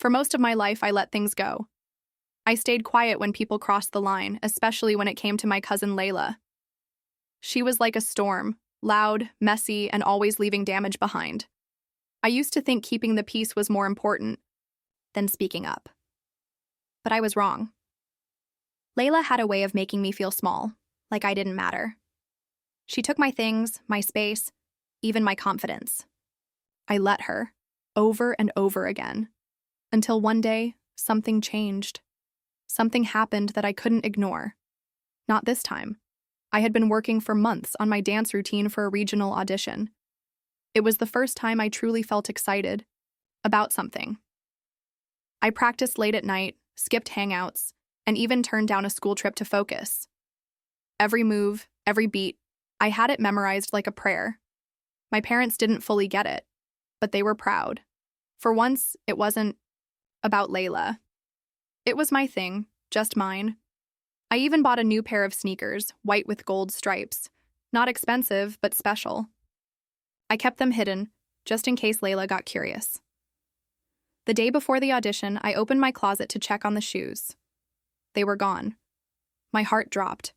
For most of my life, I let things go. I stayed quiet when people crossed the line, especially when it came to my cousin Layla. She was like a storm, loud, messy, and always leaving damage behind. I used to think keeping the peace was more important than speaking up. But I was wrong. Layla had a way of making me feel small, like I didn't matter. She took my things, my space, even my confidence. I let her, over and over again, until one day, something changed. Something happened that I couldn't ignore. Not this time. I had been working for months on my dance routine for a regional audition. It was the first time I truly felt excited about something. I practiced late at night, skipped hangouts, and even turned down a school trip to focus. Every move, every beat, I had it memorized like a prayer. My parents didn't fully get it, but they were proud. For once, it wasn't about Layla. It was my thing, just mine. I even bought a new pair of sneakers, white with gold stripes. Not expensive, but special. I kept them hidden, just in case Layla got curious. The day before the audition, I opened my closet to check on the shoes. They were gone. My heart dropped.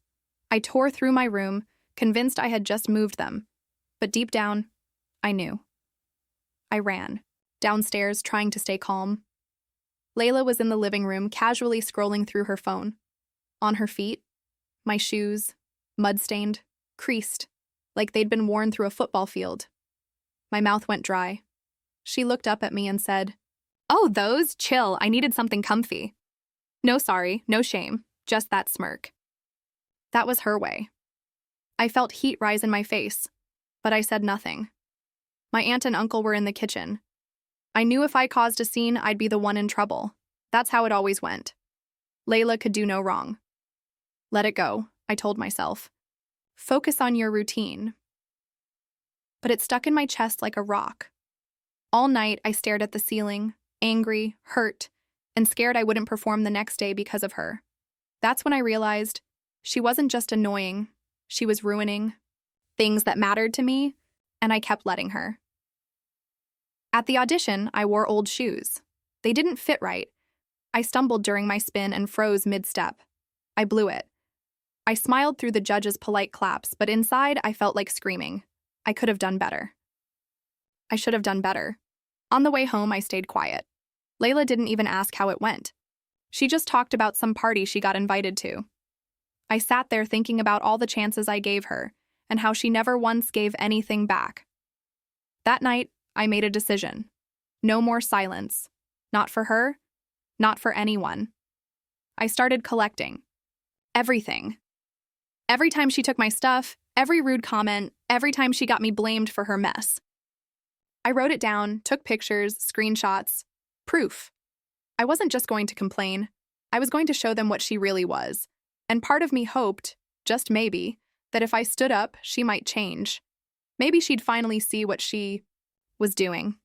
I tore through my room, convinced I had just moved them. But deep down, I knew. I ran, downstairs trying to stay calm. Layla was in the living room, casually scrolling through her phone. On her feet, my shoes, mud-stained, creased, like they'd been worn through a football field. My mouth went dry. She looked up at me and said, "Oh, those? Chill, I needed something comfy." No sorry, no shame, just that smirk. That was her way. I felt heat rise in my face, but I said nothing. My aunt and uncle were in the kitchen. I knew if I caused a scene, I'd be the one in trouble. That's how it always went. Layla could do no wrong. Let it go, I told myself. Focus on your routine. But it stuck in my chest like a rock. All night, I stared at the ceiling, angry, hurt, and scared I wouldn't perform the next day because of her. That's when I realized she wasn't just annoying, she was ruining things that mattered to me, and I kept letting her. At the audition, I wore old shoes. They didn't fit right. I stumbled during my spin and froze mid-step. I blew it. I smiled through the judges' polite claps, but inside I felt like screaming. I could have done better. I should have done better. On the way home, I stayed quiet. Layla didn't even ask how it went. She just talked about some party she got invited to. I sat there thinking about all the chances I gave her and how she never once gave anything back. That night, I made a decision. No more silence. Not for her, not for anyone. I started collecting. Everything. Every time she took my stuff, every rude comment, every time she got me blamed for her mess. I wrote it down, took pictures, screenshots, proof. I wasn't just going to complain. I was going to show them what she really was. And part of me hoped, just maybe, that if I stood up, she might change. Maybe she'd finally see what she was doing.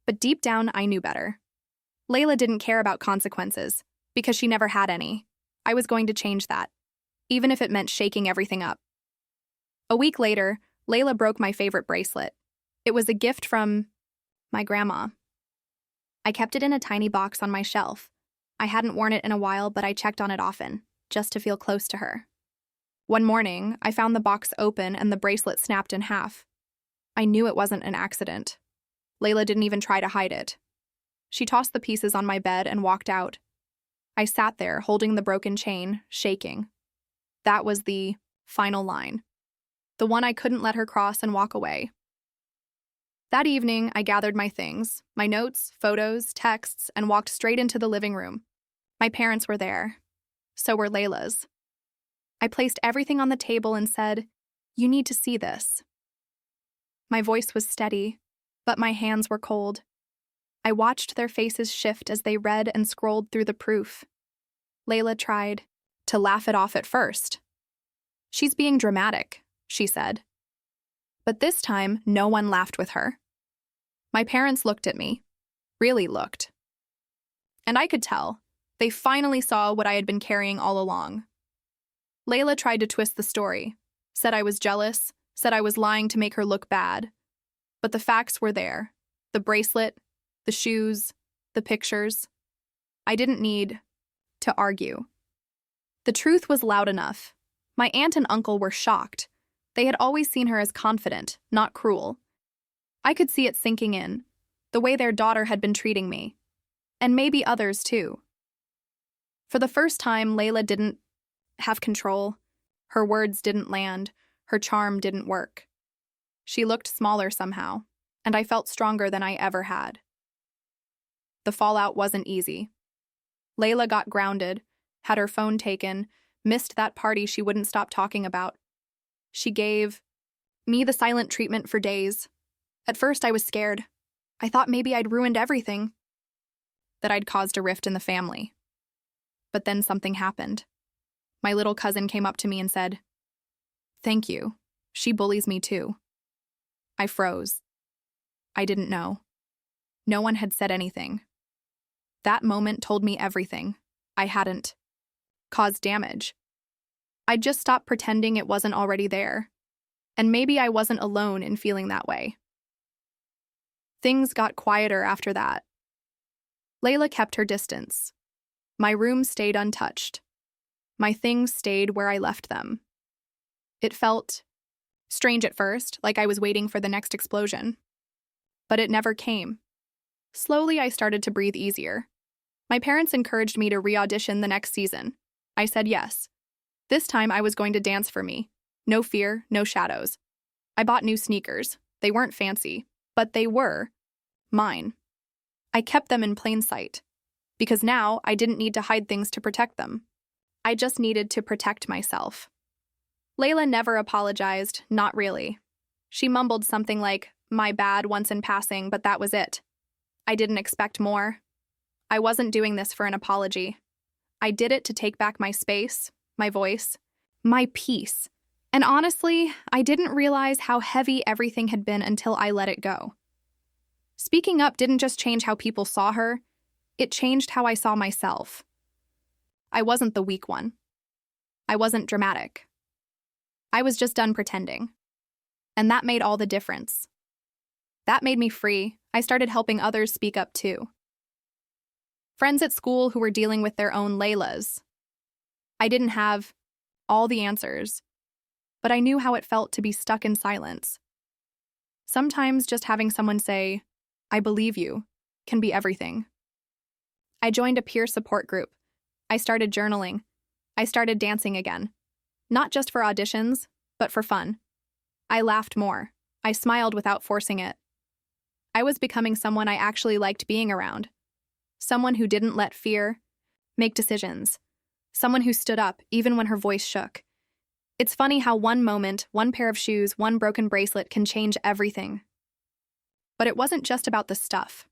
But deep down, I knew better. Layla didn't care about consequences, because she never had any. I was going to change that, even if it meant shaking everything up. A week later, Layla broke my favorite bracelet. It was a gift from my grandma. I kept it in a tiny box on my shelf. I hadn't worn it in a while, but I checked on it often, just to feel close to her. One morning, I found the box open and the bracelet snapped in half. I knew it wasn't an accident. Layla didn't even try to hide it. She tossed the pieces on my bed and walked out. I sat there, holding the broken chain, shaking. That was the final line. The one I couldn't let her cross and walk away. That evening, I gathered my things, my notes, photos, texts, and walked straight into the living room. My parents were there. So were Layla's. I placed everything on the table and said, "You need to see this." My voice was steady, but my hands were cold. I watched their faces shift as they read and scrolled through the proof. Layla tried to laugh it off at first. "She's being dramatic," she said. But this time, no one laughed with her. My parents looked at me, really looked. And I could tell, they finally saw what I had been carrying all along. Layla tried to twist the story, said I was jealous, said I was lying to make her look bad. But the facts were there. The bracelet, the shoes, the pictures. I didn't need to argue. The truth was loud enough. My aunt and uncle were shocked. They had always seen her as confident, not cruel. I could see it sinking in, the way their daughter had been treating me. And maybe others too. For the first time, Layla didn't have control. Her words didn't land. Her charm didn't work. She looked smaller somehow, and I felt stronger than I ever had. The fallout wasn't easy. Layla got grounded, had her phone taken, missed that party she wouldn't stop talking about. She gave me the silent treatment for days. At first, I was scared. I thought maybe I'd ruined everything, that I'd caused a rift in the family. But then something happened. My little cousin came up to me and said, "Thank you. She bullies me too." I froze. I didn't know. No one had said anything. That moment told me everything. I hadn't caused damage. I'd just stopped pretending it wasn't already there. And maybe I wasn't alone in feeling that way. Things got quieter after that. Layla kept her distance. My room stayed untouched. My things stayed where I left them. It felt strange at first, like I was waiting for the next explosion. But it never came. Slowly, I started to breathe easier. My parents encouraged me to re-audition the next season. I said yes. This time I was going to dance for me. No fear, no shadows. I bought new sneakers. They weren't fancy, but they were mine. I kept them in plain sight, because now I didn't need to hide things to protect them. I just needed to protect myself. Layla never apologized, not really. She mumbled something like, "My bad," once in passing, but that was it. I didn't expect more. I wasn't doing this for an apology. I did it to take back my space, my voice, my peace. And honestly, I didn't realize how heavy everything had been until I let it go. Speaking up didn't just change how people saw her, it changed how I saw myself. I wasn't the weak one. I wasn't dramatic. I was just done pretending. And that made all the difference. That made me free. I started helping others speak up too. Friends at school who were dealing with their own Laylas. I didn't have all the answers, but I knew how it felt to be stuck in silence. Sometimes just having someone say, "I believe you," can be everything. I joined a peer support group. I started journaling. I started dancing again. Not just for auditions, but for fun. I laughed more. I smiled without forcing it. I was becoming someone I actually liked being around. Someone who didn't let fear make decisions. Someone who stood up even when her voice shook. It's funny how one moment, one pair of shoes, one broken bracelet can change everything. But it wasn't just about the stuff.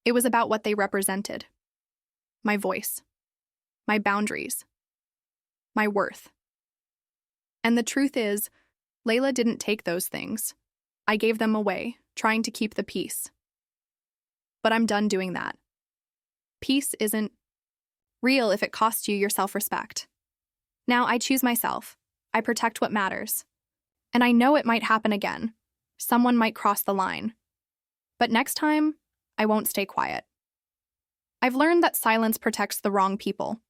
It was about what they represented. My voice. My boundaries. My worth. And the truth is, Layla didn't take those things. I gave them away, trying to keep the peace. But I'm done doing that. Peace isn't real if it costs you your self-respect. Now I choose myself. I protect what matters. And I know it might happen again. Someone might cross the line. But next time, I won't stay quiet. I've learned that silence protects the wrong people.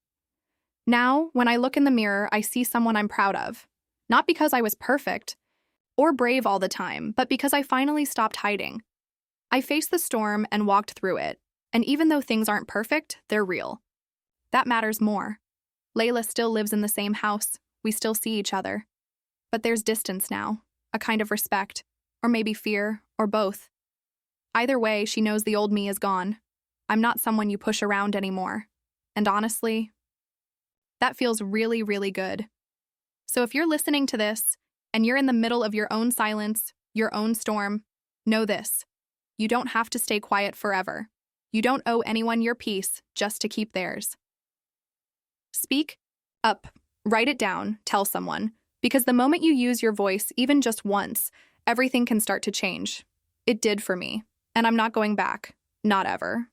Now, when I look in the mirror, I see someone I'm proud of. Not because I was perfect or brave all the time, but because I finally stopped hiding. I faced the storm and walked through it, and even though things aren't perfect, they're real. That matters more. Layla still lives in the same house. We still see each other. But there's distance now, a kind of respect, or maybe fear, or both. Either way, she knows the old me is gone. I'm not someone you push around anymore. And honestly, that feels really, really good. So if you're listening to this, and you're in the middle of your own silence, your own storm, know this. You don't have to stay quiet forever. You don't owe anyone your peace just to keep theirs. Speak up, write it down, tell someone, because the moment you use your voice, even just once, everything can start to change. It did for me, and I'm not going back. Not ever.